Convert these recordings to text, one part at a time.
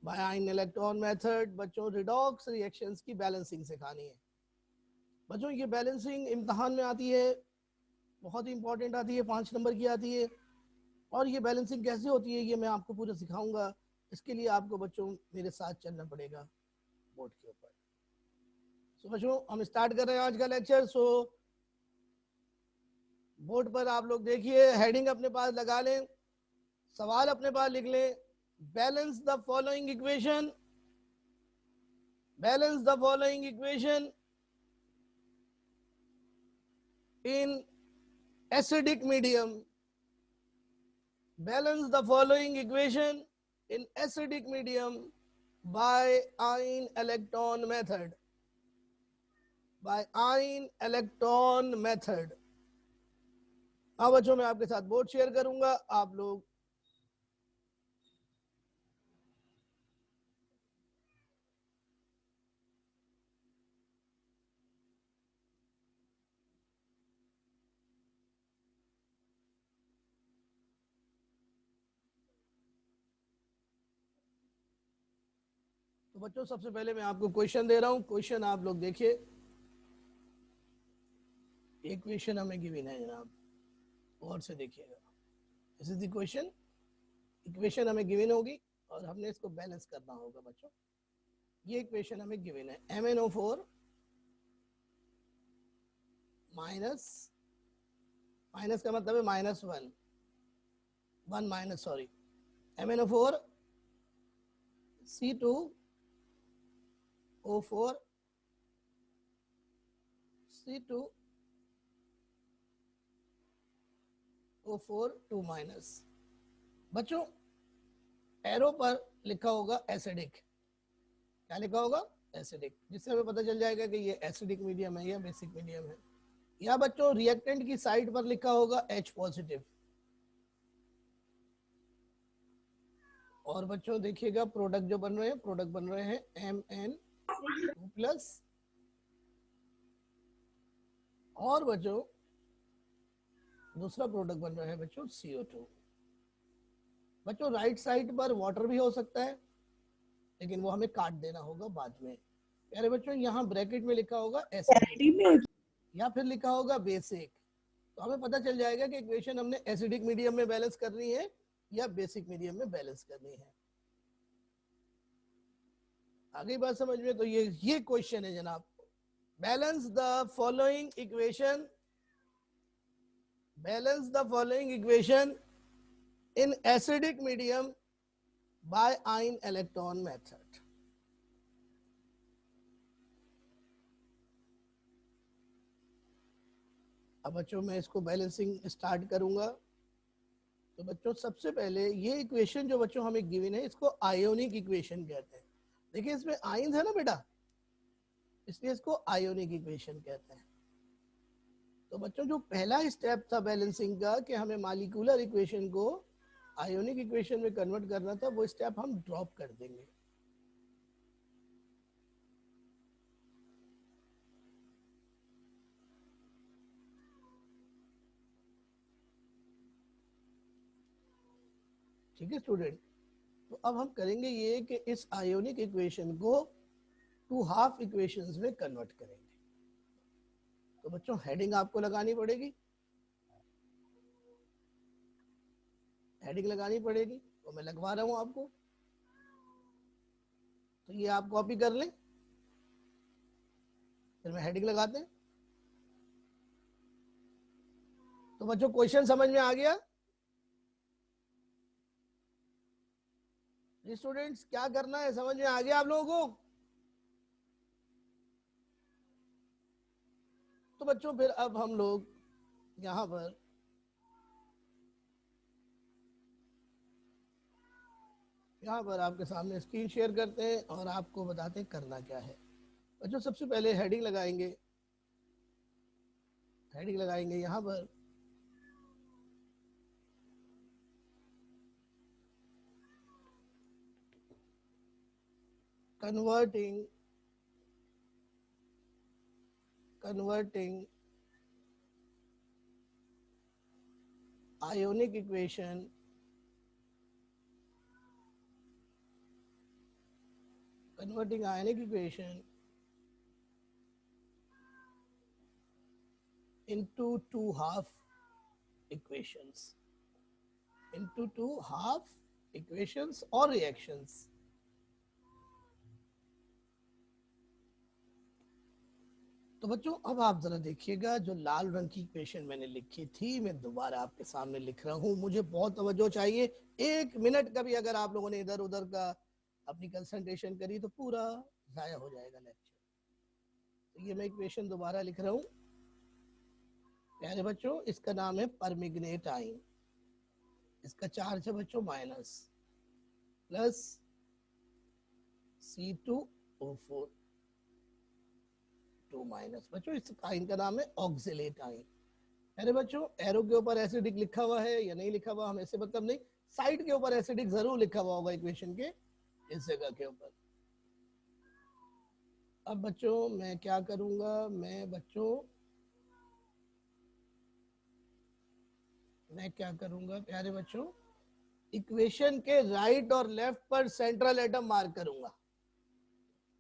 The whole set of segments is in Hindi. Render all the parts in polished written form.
बाय आयन इलेक्ट्रॉन मेथड बच्चों रिडॉक्स रिएक्शंस की बैलेंसिंग सिखानी है। बच्चों ये बैलेंसिंग इम्तहान में आती है, बहुत ही इंपॉर्टेंट आती है, 5 नंबर की आती है। और ये बैलेंसिंग कैसे होती है ये मैं आपको पूरा सिखाऊंगा। इसके लिए आपको बच्चों मेरे साथ चलना पड़ेगा बोर्ड के ऊपर। सो बच्चों हम स्टार्ट कर रहे हैं आज का लेक्चर। सो बोर्ड पर आप लोग देखिए, हेडिंग अपने पास लगा लें, सवाल अपने पास लिख लें। Balance the following equation, balance the following equation in acidic medium, balance the following equation in acidic medium by ion electron method, by ion electron method। अब बच्चों मैं आपके साथ बोर्ड शेयर करूंगा, आप लोग तो बच्चों सबसे पहले मैं आपको क्वेश्चन दे रहा हूं। क्वेश्चन आप लोग देखिए, एक क्वेश्चन हमें गिवन है जनाब, और से देखिएगा। This is the question, equation हमें गिवन होगी और हमने इसको बैलेंस करना होगा बच्चों। ये इक्वेशन हमें गिवन है MnO4 माइनस, माइनस का मतलब है -1, 1 minus sorry, MnO4 C2O4 C2O4 2 minus. बच्चों एरो पर लिखा होगा एसिडिक, क्या लिखा होगा एसिडिक, जिससे हमें पता चल जाएगा कि ये एसिडिक मीडियम है या बेसिक मीडियम है। या बच्चों रिएक्टेंट की साइड पर लिखा होगा H पॉजिटिव। और बच्चों देखिएगा प्रोडक्ट जो बन रहे हैं, प्रोडक्ट बन रहे हैं Mn2 प्लस, और बच्चों दूसरा प्रोडक्ट बन रहा है बच्चों CO2। बच्चों राइट साइड पर वाटर भी हो सकता है, लेकिन वो हमें काट देना होगा बाद में। प्यारे बच्चों यहाँ ब्रैकेट में लिखा होगा एसिडिक या फिर लिखा होगा बेसिक, तो हमें पता चल जाएगा कि इक्वेशन हमने एसिडिक मीडियम में बैलेंस करनी है या बेसिक मीडियम में बैलेंस करनी है। आगे बात समझ में? तो ये क्वेश्चन है जनाब, balance the following equation, balance the following equation in acidic medium by ion electron method. अब बच्चों मैं इसको बैलेंसिंग स्टार्ट करूंगा। तो बच्चों सबसे पहले ये इक्वेशन जो बच्चों हमें गिवन है इसको आयोनिक इक्वेशन कहते हैं। देखिए इसमें आयन है ना बेटा, इसलिए इसको आयोनिक इक्वेशन कहते हैं। तो बच्चों जो पहला स्टेप था बैलेंसिंग का कि हमें मॉलिक्यूलर इक्वेशन को आयोनिक इक्वेशन में कन्वर्ट करना था, वो स्टेप हम ड्रॉप कर देंगे। ठीक है स्टूडेंट, तो अब हम करेंगे ये कि इस आयोनिक इक्वेशन को 2 हाफ इक्वेशंस में कन्वर्ट करेंगे। तो बच्चों हेडिंग आपको लगानी पड़ेगी, हेडिंग लगानी पड़ेगी, तो मैं लगवा रहा हूं आपको। तो ये आप कॉपी कर लें, फिर मैं हेडिंग लगाते हैं। तो बच्चों क्वेश्चन समझ में आ गया? स्टूडेंट्स क्या करना है समझ में आ गया आप लोगों को? तो बच्चों फिर अब हम लोग यहाँ पर आपके सामने स्क्रीन शेयर करते हैं और आपको बताते हैं करना क्या है। बच्चों सबसे पहले हेडिंग लगाएंगे, हेडिंग लगाएंगे यहाँ पर converting, converting ionic equation converting ionic equation into two half equations, or reactions. तो बच्चों अब आप जरा देखिएगा, जो लाल रंग की इक्वेशन मैंने लिखी थी मैं दोबारा आपके सामने लिख रहा हूँ। मुझे बहुत तवज्जो चाहिए, 1 मिनट का भी अगर आप लोगों ने इधर उधर का अपनी कंसंट्रेशन करी तो पूरा जाया हो जाएगा लेक्चर। तो ये मैं इक्वेशन दोबारा लिख रहा हूँ प्यारे बच्चों, इसका नाम है परमिग्नेट आयन। इसका चार्ज है बच्चों माइनस, प्लस C2O4 2 माइनस। बच्चों इस आयन का नाम है ऑक्सिलेट आयन। अरे बच्चों एरो के ऊपर एसिडिक लिखा हुआ है या नहीं लिखा हुआ हमें से मतलब नहीं, साइड के ऊपर एसिडिक जरूर लिखा हुआ होगा इक्वेशन के इस जगह के ऊपर। अब बच्चों मैं क्या करूंगा, मैं क्या करूंगा प्यारे बच्चों, इक्वेशन के राइट और लेफ्ट पर सेंट्रल एटम मार्क करूंगा।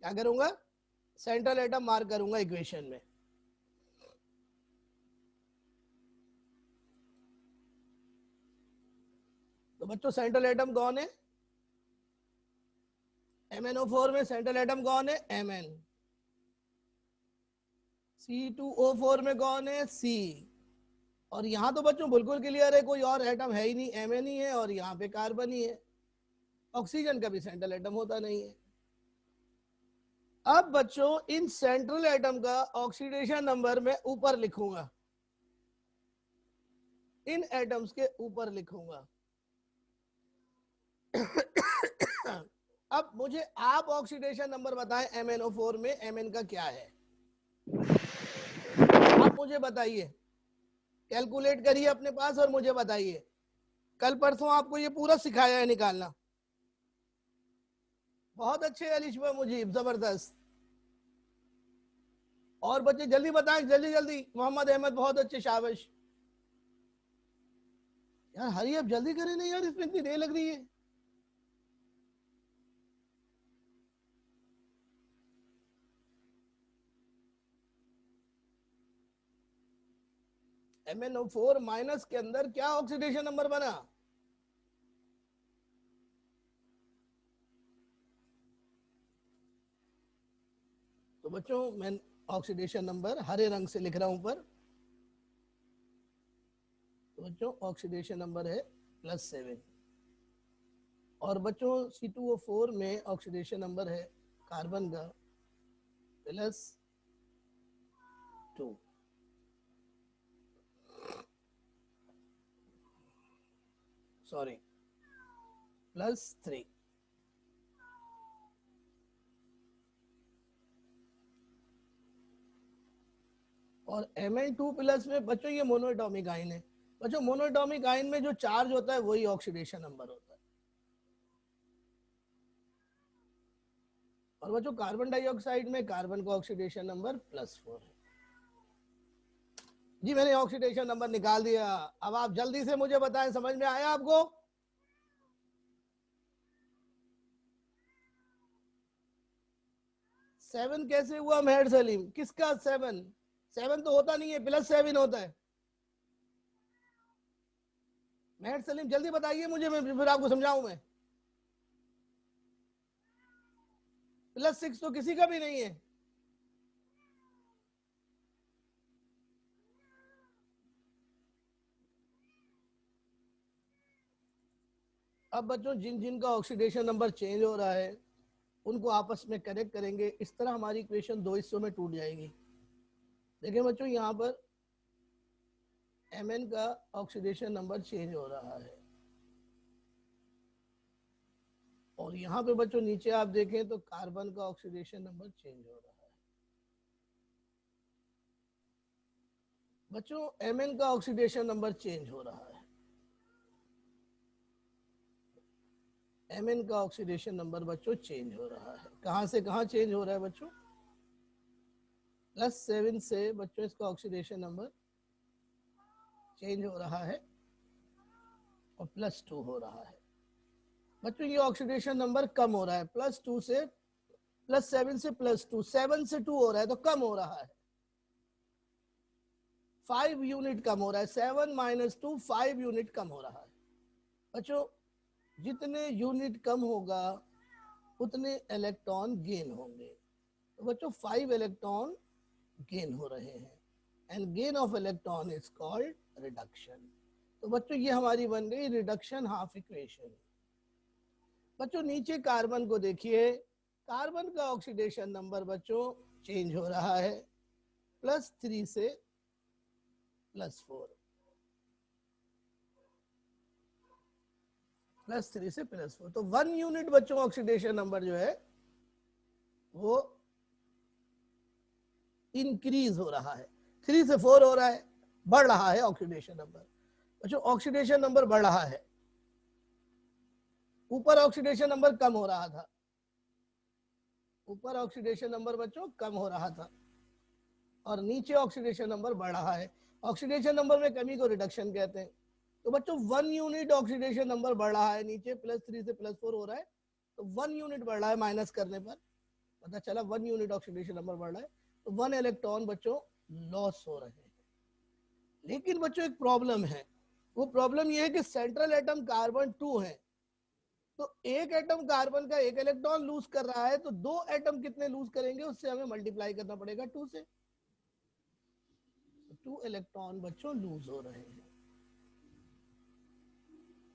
क्या करूंगा, सेंट्रल एटम मार्क करूंगा इक्वेशन में। तो बच्चों सेंट्रल एटम कौन है, MnO4 में सेंट्रल एटम कौन है, Mn। C2O4 में कौन है, C। और यहाँ तो बच्चों बिल्कुल क्लियर है, कोई और एटम है ही नहीं, Mn ही है और यहाँ पे कार्बन ही है। ऑक्सीजन का भी सेंट्रल एटम होता नहीं है। अब बच्चों इन सेंट्रल एटम का ऑक्सीडेशन नंबर मैं ऊपर लिखूंगा, इन एटम्स के ऊपर लिखूंगा। अब मुझे आप ऑक्सीडेशन नंबर बताएं MnO4 में Mn का क्या है, आप मुझे बताइए, कैलकुलेट करिए अपने पास और मुझे बताइए। कल परसों आपको ये पूरा सिखाया है निकालना। बहुत अच्छे अलिशबा मुजीब, जबरदस्त। और बच्चे जल्दी बताएं, जल्दी जल्दी। मोहम्मद अहमद बहुत अच्छे, शाबाश यार। हरी अब जल्दी करें ना यार, इसमें इतनी देर लग रही है। MnO4 माइनस के अंदर क्या ऑक्सीडेशन नंबर बना, तो बच्चों मैं ऑक्सीडेशन नंबर हरे रंग से लिख रहा हूं ऊपर। तो बच्चों ऑक्सीडेशन नंबर है +7। और बच्चों C2O4 में ऑक्सीडेशन नंबर है कार्बन का +2। सॉरी +3। और Mn2+ में बच्चों ये मोनोएटॉमिक आयन है। बच्चों मोनोएटॉमिक आयन में जो चार्ज होता है वही ऑक्सीडेशन नंबर होता है। और बच्चों कार्बन डाइऑक्साइड में कार्बन का ऑक्सीडेशन नंबर +4 है। जी मैंने ऑक्सीडेशन नंबर निकाल दिया। अब आप जल्दी से मुझे बताएं, समझ में आया आपको? सेवन कैसे हुआ मेहर सलीम, किसका 7? 7 तो होता नहीं है, +7 होता है। मेहर सलीम जल्दी बताइए मुझे, मैं फिर आपको समझाऊं। मैं +6 तो किसी का भी नहीं है। अब बच्चों जिन जिन का ऑक्सीडेशन नंबर चेंज हो रहा है उनको आपस में कनेक्ट करेंगे, इस तरह हमारी इक्वेशन 2 हिस्सों में टूट जाएगी। देखिए बच्चों यहाँ पर Mn का ऑक्सीडेशन नंबर चेंज हो रहा है और यहाँ पे बच्चों नीचे आप देखें तो कार्बन का ऑक्सीडेशन नंबर चेंज हो रहा है। बच्चों Mn का ऑक्सीडेशन नंबर चेंज हो रहा है। Mn का ऑक्सीडेशन नंबर बच्चों चेंज हो रहा है। कहां से कहां चेंज हो रहा है बच्चों? +7 से बच्चों इसका ऑक्सीडेशन नंबर चेंज हो रहा है और +2 हो रहा है। बच्चों ये ऑक्सीडेशन नंबर कम हो रहा है, +2 से +7 से +2, 7 से 2 हो रहा है तो कम हो रहा है, 5 यूनिट कम हो रहा है, 7 - 2 5 यूनिट कम हो रहा है। बच्चों जितने यूनिट कम होगा उतने इलेक्ट्रॉन गेन होंगे। तो बच्चों 5 इलेक्ट्रॉन गेन हो रहे हैं and gain of electron is called reduction. तो बच्चों ये हमारी बन गई रिडक्शन हाफ इक्वेशन। बच्चों नीचे कार्बन को देखिए, कार्बन का ऑक्सीडेशन नंबर बच्चों चेंज हो रहा है, +3 से +4, +3 से +4। तो 1 यूनिट बच्चों ऑक्सीडेशन नंबर जो है वो इंक्रीज हो रहा है, 3 से 4 हो रहा है, बढ़ रहा है ऑक्सीडेशन नंबर। बच्चों ऑक्सीडेशन नंबर बढ़ रहा है, ऊपर ऑक्सीडेशन नंबर कम हो रहा था, ऊपर ऑक्सीडेशन नंबर बच्चों कम हो रहा था और नीचे ऑक्सीडेशन नंबर बढ़ रहा है। ऑक्सीडेशन नंबर में कमी को रिडक्शन कहते हैं। तो बच्चों 1 यूनिट ऑक्सीडेशन नंबर बढ़ रहा है, नीचे +3 से +4 हो रहा है, तो 1 यूनिट बढ़ रहा है, माइनस करने पर पता चला 1 यूनिट ऑक्सीडेशन नंबर बढ़ रहा है, तो 1 इलेक्ट्रॉन बच्चों लॉस हो रहे हैं। लेकिन बच्चों एक प्रॉब्लम है, वो प्रॉब्लम ये है कि सेंट्रल एटम कार्बन 2 है, तो एक एटम कार्बन का 1 इलेक्ट्रॉन लूज कर रहा है, तो 2 एटम कितने लूज करेंगे उससे हमें मल्टीप्लाई करना पड़ेगा 2 से, 2 इलेक्ट्रॉन बच्चों लूज हो रहे हैं।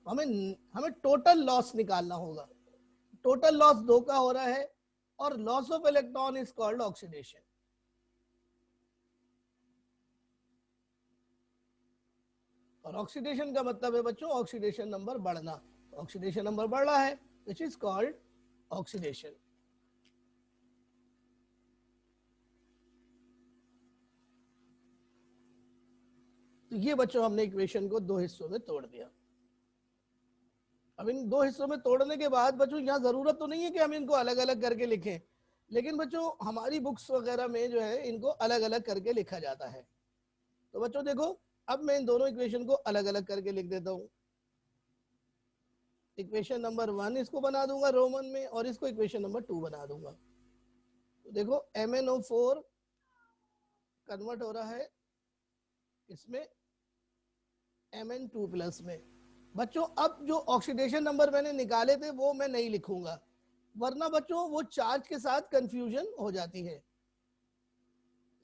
हमें हमें टोटल लॉस निकालना होगा। टोटल लॉस 2 का हो रहा है और loss of electron is called oxidation. और ऑक्सीडेशन का मतलब है बच्चों ऑक्सीडेशन नंबर बढ़ना, ऑक्सीडेशन नंबर बढ़ रहा है विच इज कॉल्ड ऑक्सीडेशन। तो ये बच्चों हमने इक्वेशन को 2 हिस्सों में तोड़ दिया। अब इन 2 हिस्सों में तोड़ने के बाद बच्चों यहाँ जरूरत तो नहीं है कि हम इनको अलग अलग करके लिखें, लेकिन बच्चों हमारी बुक्स वगैरह में जो है इनको अलग अलग करके लिखा जाता है। तो बच्चों देखो अब मैं इन दोनों इक्वेशन को अलग अलग करके लिख देता हूँ। इक्वेशन नंबर 1 इसको बना दूंगा रोमन में और इसको इक्वेशन नंबर 2 बना दूंगा। तो देखो MnO4 कन्वर्ट हो रहा है इसमें Mn2+ में। बच्चों अब जो ऑक्सीडेशन नंबर मैंने निकाले थे वो मैं नहीं लिखूंगा, वरना बच्चों वो चार्ज के साथ कंफ्यूजन हो जाती है।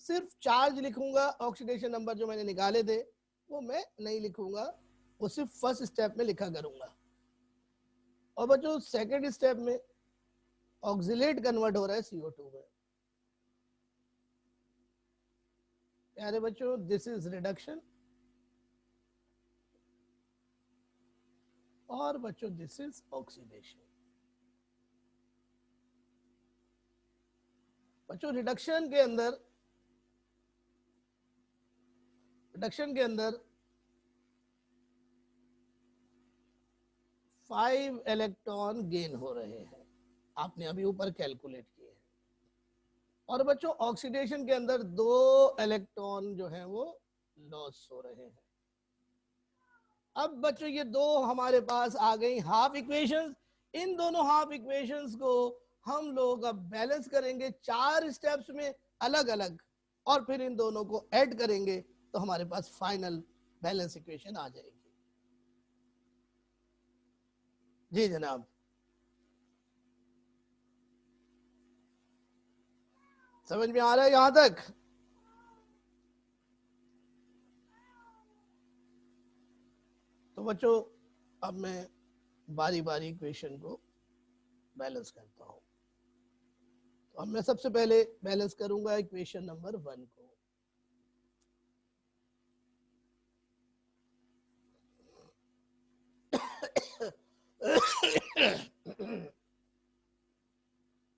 सिर्फ चार्ज लिखूंगा, ऑक्सीडेशन नंबर जो मैंने निकाले थे वो मैं नहीं लिखूंगा, वो सिर्फ फर्स्ट स्टेप में लिखा करूंगा। और बच्चों सेकंड स्टेप में ऑक्सिलेट कन्वर्ट हो रहा है CO2 में। प्यारे बच्चों दिस इज रिडक्शन और बच्चों दिस इज ऑक्सीडेशन। बच्चों रिडक्शन के अंदर 5 इलेक्ट्रॉन गेन हो रहे हैं, आपने अभी ऊपर कैलकुलेट किए हैं। और बच्चों ऑक्सीडेशन के अंदर 2 इलेक्ट्रॉन जो है वो लॉस हो रहे हैं। अब बच्चों ये 2 हमारे पास आ गई हाफ इक्वेशंस। इन दोनों हाफ इक्वेशंस को हम लोग अब बैलेंस करेंगे 4 स्टेप्स में अलग अलग, और फिर इन दोनों को ऐड करेंगे तो हमारे पास फाइनल बैलेंस इक्वेशन आ जाएगी। जी जनाब, समझ में आ रहा है यहां तक? तो बच्चों अब मैं बारी बारी इक्वेशन को बैलेंस करता हूं। तो अब मैं सबसे पहले बैलेंस करूंगा इक्वेशन नंबर 1 को।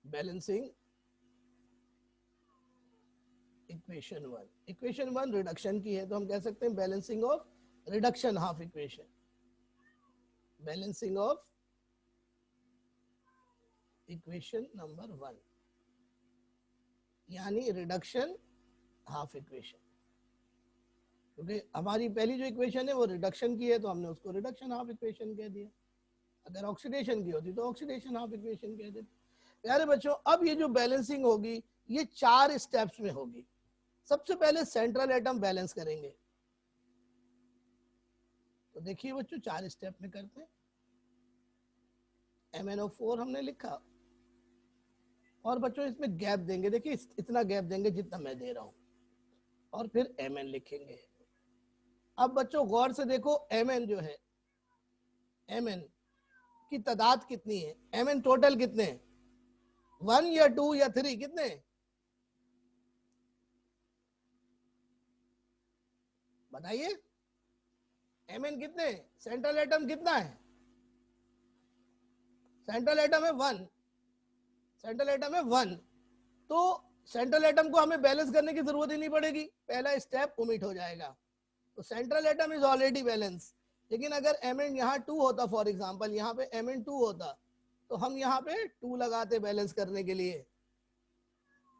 बैलेंसिंग इक्वेशन 1 रिडक्शन की है, तो हम कह सकते हैं balancing of reduction half equation, balancing of equation number 1 यानी रिडक्शन हाफ इक्वेशन। क्योंकि हमारी पहली जो इक्वेशन है वो रिडक्शन की है तो हमने उसको रिडक्शन हाफ इक्वेशन कह दिया, अगर ऑक्सीडेशन की होती तो ऑक्सीडेशन हाफ इक्वेशन कह देते। प्यारे बच्चों अब ये जो बैलेंसिंग होगी ये 4 स्टेप्स में होगी। सबसे पहले सेंट्रल एटम बैलेंस करेंगे, तो देखिए बच्चों 4 स्टेप में करते हैं। MnO4 हमने लिखा, और बच्चों इसमें गैप देंगे, देखिए इतना गैप देंगे जितना मैं दे रहा हूं, और फिर Mn लिखेंगे। अब बच्चों गौर से देखो Mn जो है, Mn की तादाद कितनी है, Mn टोटल कितने हैं, 1 या 2 या 3, कितने हैं? बताइए Mn कितने हैं? सेंट्रल एटम कितना है? सेंट्रल एटम है 1, सेंट्रल एटम है 1, तो सेंट्रल एटम को हमें बैलेंस करने की जरूरत ही नहीं पड़ेगी, पहला स्टेप ओमिट हो जाएगा। तो central atom is already balance. लेकिन अगर Mn यहाँ 2 होता, फॉर एग्जांपल यहाँ पे Mn 2 होता, तो हम यहाँ पे 2 लगाते बैलेंस करने के लिए।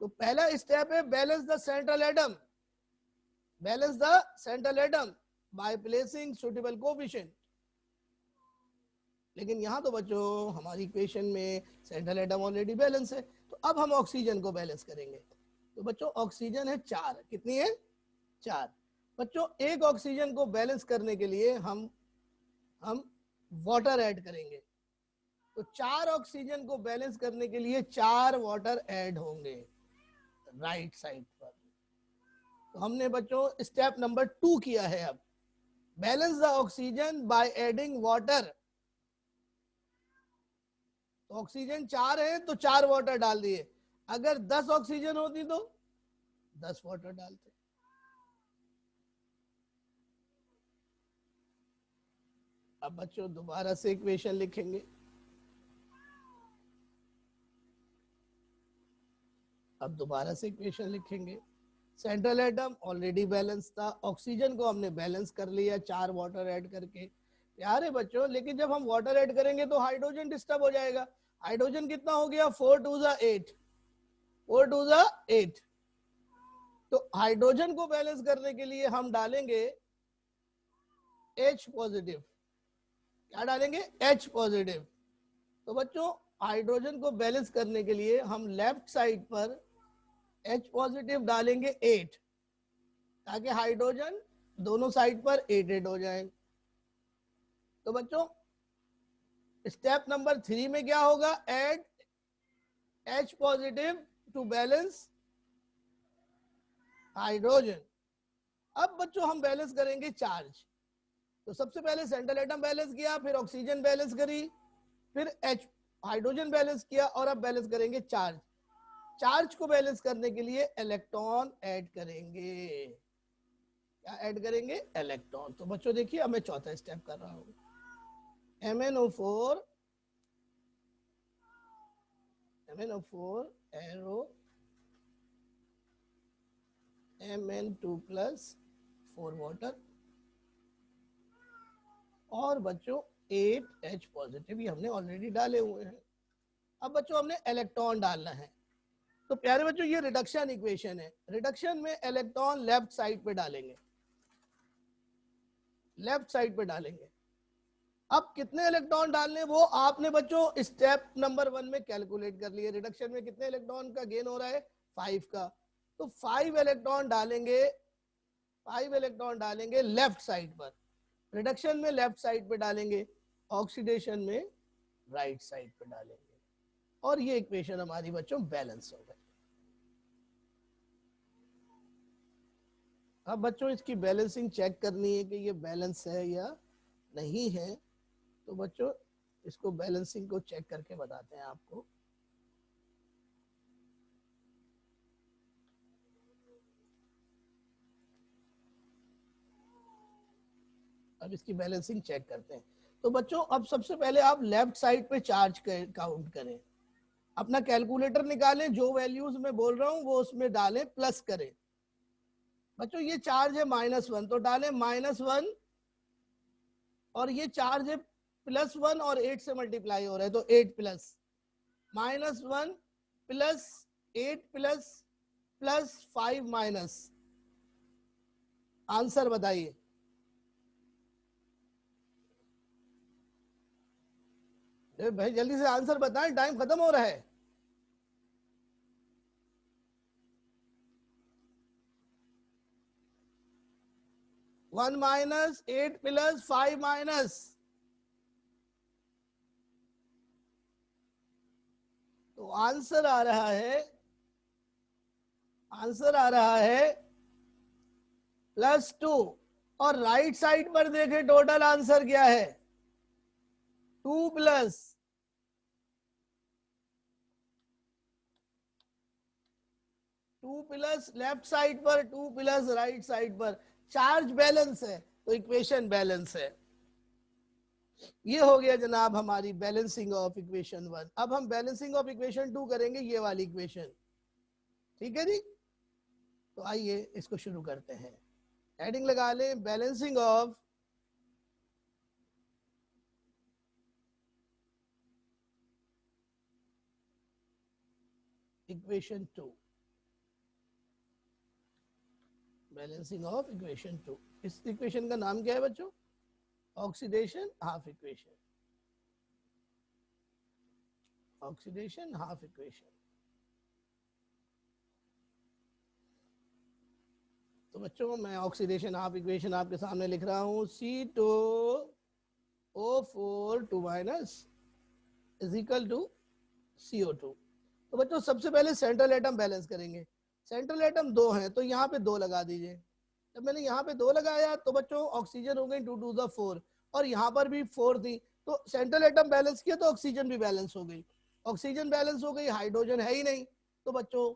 तो पहला स्टेप है balance the central atom, balance the central atom by placing suitable coefficient. लेकिन यहाँ तो बच्चों हमारी इक्वेशन में सेंट्रल एटम ऑलरेडी बैलेंस है, तो अब हम ऑक्सीजन को बैलेंस करेंगे। तो बच्चों ऑक्सीजन है 4, कितनी है? 4। बच्चों एक ऑक्सीजन को बैलेंस करने के लिए हम वाटर ऐड करेंगे, तो 4 ऑक्सीजन को बैलेंस करने के लिए 4 वाटर ऐड होंगे राइट साइड पर। तो हमने बच्चों स्टेप नंबर 2 किया है। अब balance the oxygen by adding water, तो ऑक्सीजन 4 है तो 4 वाटर डाल दिए, अगर 10 ऑक्सीजन होती तो 10 वाटर डालते। अब बच्चों दोबारा से इक्वेशन लिखेंगे, अब दोबारा से इक्वेशन लिखेंगे। सेंट्रल एटम ऑलरेडी बैलेंस था, ऑक्सीजन को हमने बैलेंस कर लिया 4 वाटर ऐड करके। प्यारे बच्चों लेकिन जब हम वाटर ऐड करेंगे तो हाइड्रोजन डिस्टर्ब हो जाएगा। हाइड्रोजन कितना हो गया? 4 2 8, 4 2 8। तो हाइड्रोजन को बैलेंस करने के लिए हम डालेंगे H पॉजिटिव। क्या डालेंगे? H positive. तो बच्चों हाइड्रोजन को बैलेंस करने के लिए हम लेफ्ट साइड पर H पॉजिटिव डालेंगे 8, ताकि हाइड्रोजन दोनों साइड पर 8 8 हो जाए। तो बच्चों स्टेप नंबर 3 में क्या होगा? Add H positive to balance hydrogen. अब बच्चों हम बैलेंस करेंगे चार्ज। तो सबसे पहले सेंट्रल एटम बैलेंस किया, फिर ऑक्सीजन बैलेंस करी, फिर H हाइड्रोजन बैलेंस किया, और अब बैलेंस करेंगे चार्ज। चार्ज को बैलेंस करने के लिए इलेक्ट्रॉन ऐड करेंगे। क्या ऐड करेंगे? इलेक्ट्रॉन। तो बच्चों देखिए अब मैं चौथा स्टेप कर रहा हूं। MnO4 arrow Mn2 plus 4 water, और बच्चों 8H पॉजिटिव, ये हमने ऑलरेडी डाले हुए हैं। अब बच्चों हमने इलेक्ट्रॉन डालना है। तो प्यारे बच्चों ये रिडक्शन इक्वेशन है, रिडक्शन में इलेक्ट्रॉन लेफ्ट साइड पे डालेंगे, लेफ्ट साइड पे डालेंगे। अब कितने इलेक्ट्रॉन डालने वो आपने बच्चों स्टेप नंबर 1 में कैलकुलेट कर लिए। रिडक्शन में कितने इलेक्ट्रॉन का गेन हो रहा है? 5 का। तो 5 इलेक्ट्रॉन डालेंगे, 5 इलेक्ट्रॉन डालेंगे लेफ्ट साइड पर। रिडक्शन में लेफ्ट साइड पे डालेंगे, ऑक्सीडेशन में राइट साइड पे डालेंगे, और ये इक्वेशन हमारी बच्चों बैलेंस हो गई। अब बच्चों इसकी बैलेंसिंग चेक करनी है कि ये बैलेंस है या नहीं है। तो बच्चों इसको बैलेंसिंग को चेक करके बताते हैं आपको। अब इसकी बैलेंसिंग चेक करते हैं। तो बच्चों अब सबसे पहले आप लेफ्ट साइड पे चार्ज काउंट करें, अपना कैलकुलेटर निकालें, जो वैल्यूज मैं बोल रहा हूं वो उसमें डालें, प्लस करें। बच्चों ये चार्ज है -1, तो डालें -1, और ये चार्ज है +1 और 8 से मल्टीप्लाई हो रहा है, तो 8 plus -1 plus 8 plus +5 minus. Answer बताइए। भाई जल्दी से आंसर बताएं, टाइम खत्म हो रहा है। 1 माइनस 8 प्लस 5 माइनस, तो आंसर आ रहा है, आंसर आ रहा है +2। और राइट साइड पर देखें टोटल आंसर क्या है, 2 प्लस 2 प्लस लेफ्ट साइड पर 2 प्लस राइट साइड पर, चार्ज बैलेंस है तो इक्वेशन बैलेंस है। ये हो गया जनाब हमारी बैलेंसिंग ऑफ इक्वेशन 1। अब हम बैलेंसिंग ऑफ इक्वेशन 2 करेंगे, ये वाली इक्वेशन, ठीक है जी। तो आइए इसको शुरू करते हैं, हेडिंग लगा लें balancing of equation 2, balancing of equation 2। इस इक्वेशन का नाम क्या है बच्चों, oxidation half equation, oxidation half equation. तो बच्चों मैं ऑक्सीडेशन हाफ इक्वेशन आपके सामने लिख रहा हूं, C2O4 2 minus is equal to CO2। तो बच्चों सबसे पहले सेंट्रल एटम बैलेंस करेंगे। सेंट्रल एटम 2 हैं तो यहाँ पे 2 लगा दीजिए। जब मैंने यहाँ पे 2 लगाया तो बच्चों ऑक्सीजन हो गई 2 टू द 4, और यहाँ पर भी 4 थी, तो सेंट्रल एटम बैलेंस किया तो ऑक्सीजन भी बैलेंस हो गई। ऑक्सीजन बैलेंस हो गई, हाइड्रोजन है ही नहीं, तो बच्चों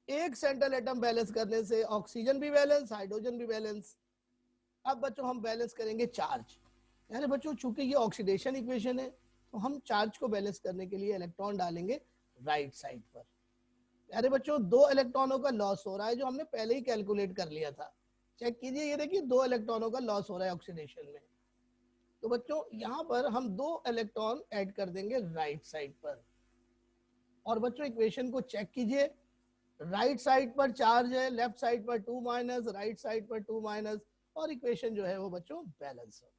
एक सेंट्रल एटम बैलेंस करने से ऑक्सीजन भी बैलेंस, हाइड्रोजन भी बैलेंस। अब बच्चों हम बैलेंस करेंगे चार्ज। यानी बच्चों चूंकि ये ऑक्सीडेशन इक्वेशन है तो हम चार्ज को बैलेंस करने के लिए इलेक्ट्रॉन डालेंगे राइट साइड पर। अरे बच्चों 2 इलेक्ट्रॉनों का लॉस हो रहा है जो हमने पहले ही कैलकुलेट कर लिया था। चेक कीजिए, ये देखिए 2 इलेक्ट्रॉनों का लॉस हो रहा है ऑक्सीडेशन में। तो बच्चों यहाँ पर हम 2 इलेक्ट्रॉन ऐड कर देंगे राइट साइड पर। और बच्चों इक्वेशन को चेक कीजिए, राइट साइड पर चार्ज है, लेफ्ट साइड पर 2 माइनस, राइट साइड पर 2 माइनस, और इक्वेशन जो है वो बच्चों बैलेंस हो गई।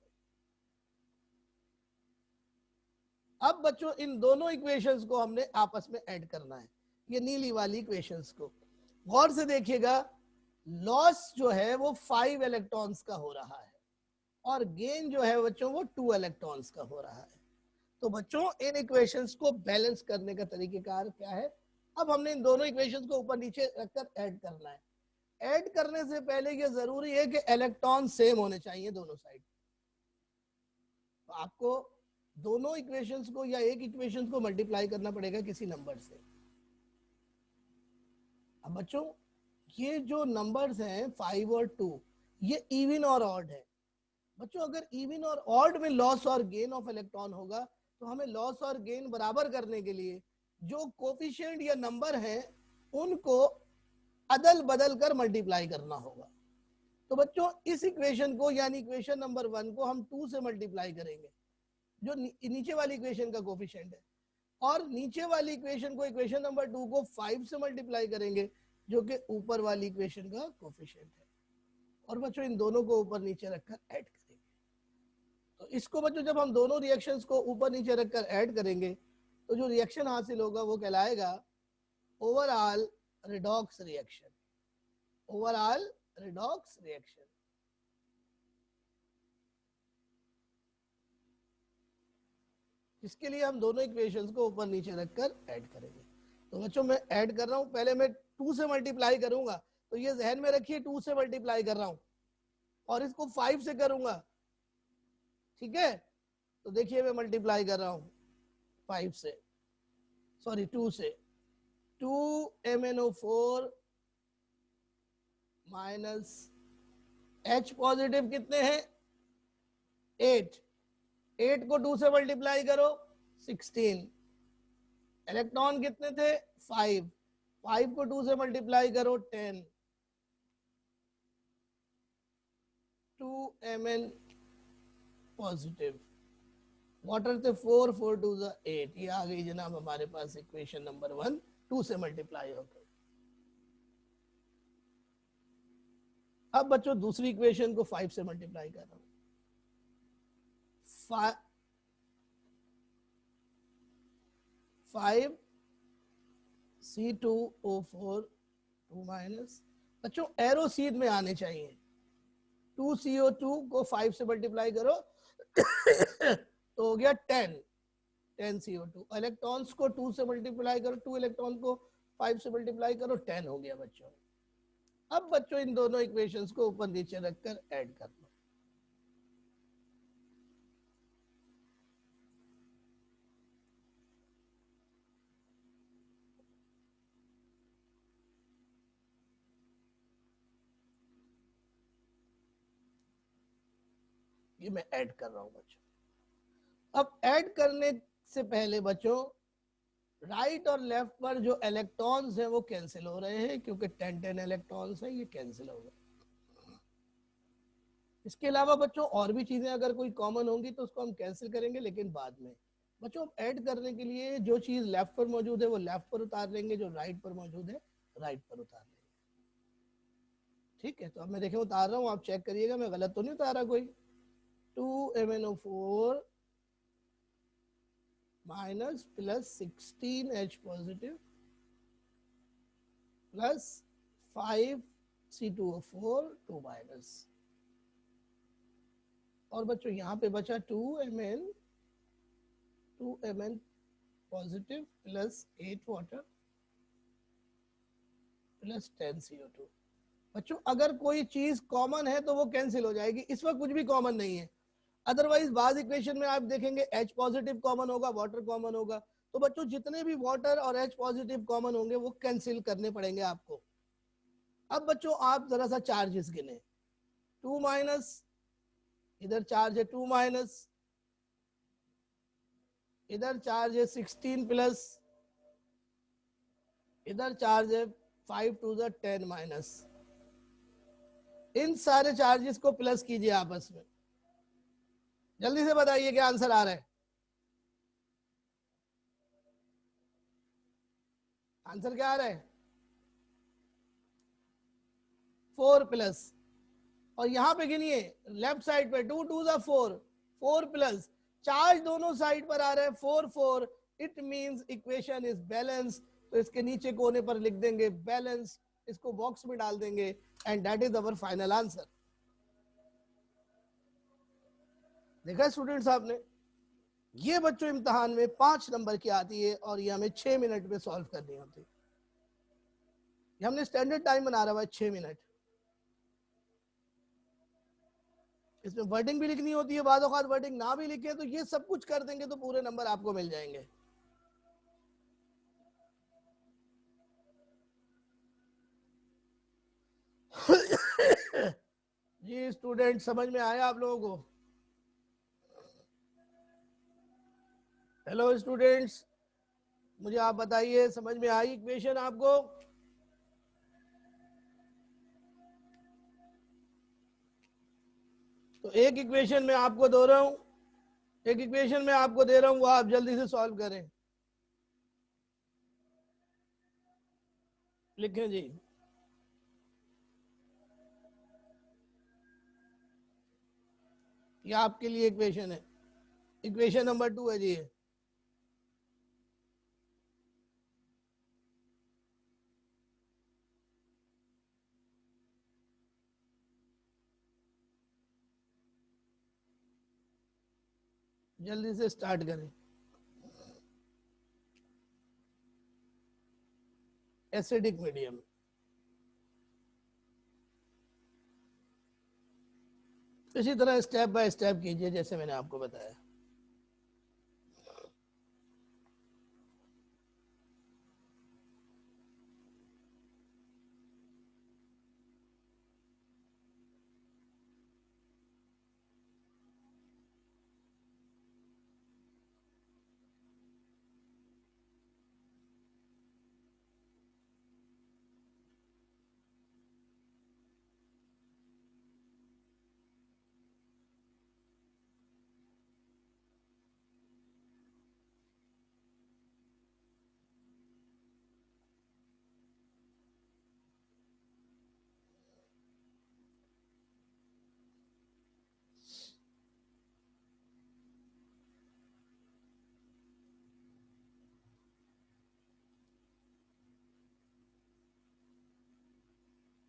अब बच्चों इन दोनों इक्वेशंस को हमने आपस में ऐड करना है, ये नीली वाली इक्वेशंस को। गौर से देखिएगा, लॉस जो है वो 5 इलेक्ट्रॉन्स का हो रहा है और गेन जो है बच्चों वो 2 इलेक्ट्रॉन्स का हो रहा है। तो बच्चों इन इक्वेशंस को बैलेंस करने का तरीकेकार क्या है, अब हमने इन दोनों इक्वेशंस को ऊपर नीचे रखकर ऐड करना है। ऐड करने से पहले ये जरूरी है कि इलेक्ट्रॉन सेम होने चाहिए दोनों साइड। तो आपको दोनों इक्वेशंस को या एक इक्वेशंस को मल्टीप्लाई करना पड़ेगा किसी नंबर से। अब बच्चों ये जो नंबर्स हैं 5 और 2, ये इवन और ऑड है। बच्चों अगर इवन और ऑड में लॉस और गेन ऑफ इलेक्ट्रॉन होगा तो हमें लॉस और गेन बराबर करने के लिए जो कोफिशिएंट या नंबर हैं उनको अदल बदल कर मल्टीप्लाई करना होगा। तो बच्चों इस इक्वेशन को यानी इक्वेशन नंबर 1 को हम 2 से मल्टीप्लाई करेंगे, जो नीचे वाली इक्वेशन का कोफिशिएंट है, और नीचे वाली इक्वेशन को इक्वेशन नंबर 2 को 5 से मल्टीप्लाई करेंगे जो कि ऊपर वाली इक्वेशन का कोफिशिएंट है। और बच्चों इन दोनों को ऊपर नीचे रखकर ऐड करेंगे। तो इसको बच्चों जब हम दोनों रिएक्शंस को ऊपर नीचे रखकर ऐड करेंगे तो जो रिएक्शन हासिल होगा वो कहलाएगा overall redox reaction, overall redox reaction. इसके लिए हम दोनों इक्वेशंस को ऊपर नीचे रखकर ऐड करेंगे। तो बच्चों मैं ऐड कर रहा हूं, पहले मैं 2 से मल्टीप्लाई करूंगा, तो ये जहन में रखिए 2 से मल्टीप्लाई कर रहा हूं और इसको 5 से करूंगा, ठीक है। तो देखिए मैं मल्टीप्लाई कर रहा हूं 5 से, सॉरी 2 से, 2MnO4 माइनस H पॉजिटिव कितने हैं 8, 8 को 2 से मल्टीप्लाई करो 16, इलेक्ट्रॉन कितने थे 5, 5 को 2 से मल्टीप्लाई करो 10, 2Mn पॉजिटिव, वाटर थे 4, 4 टू 8। ये आ गई जनाब हमारे पास इक्वेशन नंबर 1 2 से मल्टीप्लाई होकर। अब बच्चों दूसरी इक्वेशन को 5 से मल्टीप्लाई कर रहा हूं, 5 C2O4 2 माइनस, बच्चों एरो सीध में आने चाहिए, 2CO2 को 5 से मल्टीप्लाई करो तो हो गया 10 CO2। इलेक्ट्रॉन्स को 2 से मल्टीप्लाई करो, 2 इलेक्ट्रॉन को 5 से मल्टीप्लाई करो, 10 हो गया बच्चों। अब बच्चों इन दोनों इक्वेशंस को ऊपर नीचे रखकर ऐड कर लो। ये मैं ऐड कर रहा हूं बच्चों। अब ऐड करने से पहले बच्चों राइट और लेफ्ट पर जो इलेक्ट्रॉन्स हैं वो कैंसिल हो रहे हैं, क्योंकि 10 इलेक्ट्रॉन्स हैं, ये कैंसिल हो गए। इसके अलावा बच्चों और भी चीजें अगर कोई कॉमन होंगी तो उसको हम कैंसिल करेंगे, लेकिन बाद में। बच्चों ऐड करने के लिए जो चीज लेफ्ट पर मौजूद है वो लेफ्ट पर उतार लेंगे, जो राइट पर मौजूद है राइट पर उतार लेंगे। ठीक है, तो अब मैं देखें उतार रहा हूँ, आप चेक करिएगा मैं गलत तो नहीं उतारा कोई। 2MnO4 minus plus 16H positive plus 5C2O4 2 minus. और बच्चों यहाँ पे बचा 2Mn positive plus 8 water plus 10 CO2। बच्चों अगर कोई चीज कॉमन है तो वो कैंसिल हो जाएगी, इस वक्त कुछ भी कॉमन नहीं है। अदरवाइज बाद इक्वेशन में आप देखेंगे H पॉजिटिव कॉमन होगा, वाटर कॉमन होगा, तो बच्चों जितने भी वाटर और H पॉजिटिव कॉमन होंगे वो कैंसिल करने पड़ेंगे आपको। अब बच्चों आप जरा सा चार्जेस गिने। 2 माइनस, इधर चार्ज है 2 माइनस, इधर चार्ज है 16 प्लस, इधर चार्ज है 5 टू द 10 माइनस। इन सारे चार्जेस को प्लस कीजिए आपस में। जल्दी से बताइए क्या आंसर आ रहा है। आंसर क्या आ रहा है? 4 प्लस, और यहां पे गिनिए लेफ्ट साइड पे 2 टू द 4, 4 प्लस, चार्ज दोनों साइड पर आ रहे हैं 4 4, it means equation is balance. तो इसके नीचे कोने पर लिख देंगे बैलेंस, इसको बॉक्स में डाल देंगे, and that is our final answer. देखा स्टूडेंट्स आपने, ये बच्चों इम्तिहान में 5 नंबर की आती है और ये हमें 6 मिनट में सॉल्व करनी होती है। ये हमने स्टैंडर्ड टाइम बना रहा है 6 मिनट। इसमें वर्डिंग भी लिखनी होती है, बाद औक़ात वर्डिंग ना भी लिखे तो ये सब कुछ कर देंगे तो पूरे नंबर आपको मिल जाएंगे। जी स्टूडेंट, समझ में आया आप लोगों को? हेलो स्टूडेंट्स, मुझे आप बताइए समझ में आई इक्वेशन आपको? तो एक इक्वेशन में आपको दे रहा हूं, एक इक्वेशन में आपको दे रहा हूं, वो आप जल्दी से सॉल्व करें। लिखें जी। ये आपके लिए इक्वेशन है, इक्वेशन नंबर 2 है जी। जल्दी से स्टार्ट करें। एसिडिक मीडियम, इसी तरह स्टेप बाय स्टेप कीजिए जैसे मैंने आपको बताया।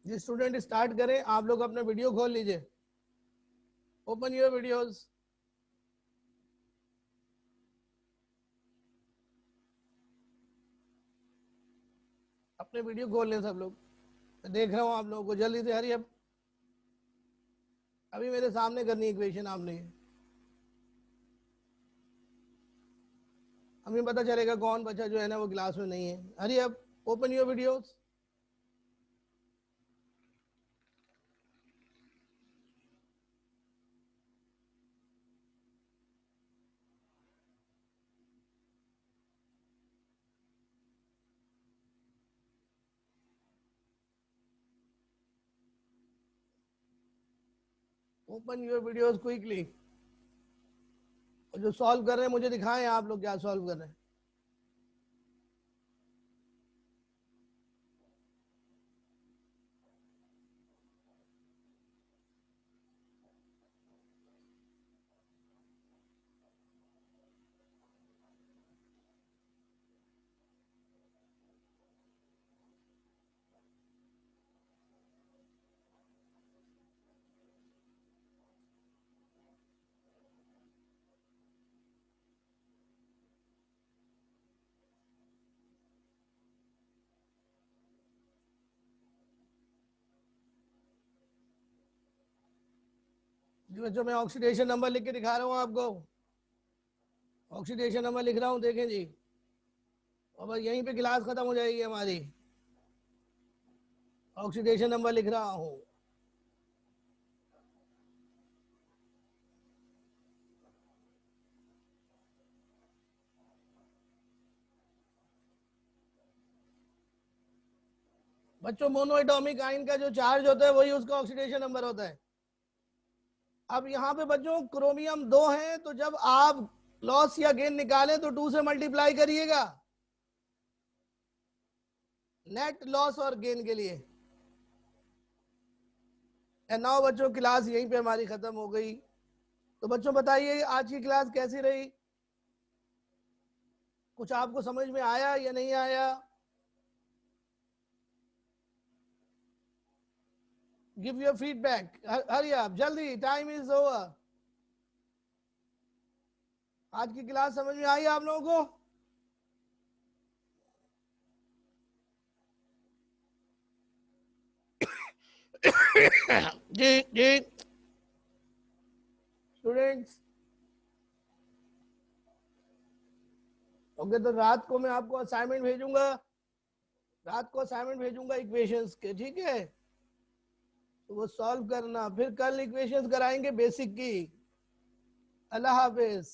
जी स्टूडेंट स्टार्ट करें, आप लोग अपना वीडियो खोल लीजिए। Open your videos. अपने वीडियो खोल लें सब लोग, मैं देख रहा हूँ आप लोगों को, जल्दी से हरी अब। अभी मेरे सामने करनी इक्वेशन आपने, हमें पता चलेगा कौन बच्चा जो है ना वो क्लास में नहीं है। हरी अब open your videos. Open your videos quickly. जो सॉल्व कर रहे हैं मुझे दिखाएं आप लोग क्या सॉल्व कर रहे हैं। जी बच्चों, मैं ऑक्सीडेशन नंबर लिख के दिखा रहा हूँ आपको, ऑक्सीडेशन नंबर लिख रहा हूँ, देखें जी। और बस यहीं पे क्लास खत्म हो जाएगी हमारी। ऑक्सीडेशन नंबर लिख रहा हूँ। बच्चों मोनोएटॉमिक आयन का जो चार्ज होता है वही उसका ऑक्सीडेशन नंबर होता है। अब यहाँ पे बच्चों क्रोमियम 2 है, तो जब आप लॉस या गेन निकालें तो 2 से मल्टीप्लाई करिएगा नेट लॉस और गेन के लिए। एंड नाउ बच्चों क्लास यहीं पे हमारी खत्म हो गई। तो बच्चों बताइए आज की क्लास कैसी रही, कुछ आपको समझ में आया या नहीं आया? गिव योर फीडबैक, हरी आप जल्दी, टाइम इज ओवर। आज की क्लास समझ में आई आप लोगों को? जी जी स्टूडेंट्स, ओके। तो रात को मैं आपको असाइनमेंट भेजूंगा, रात को असाइनमेंट भेजूंगा इक्वेशंस के, ठीक है? तो वो सॉल्व करना, फिर कल इक्वेशंस कराएंगे बेसिक की। अल्लाह हाफिज।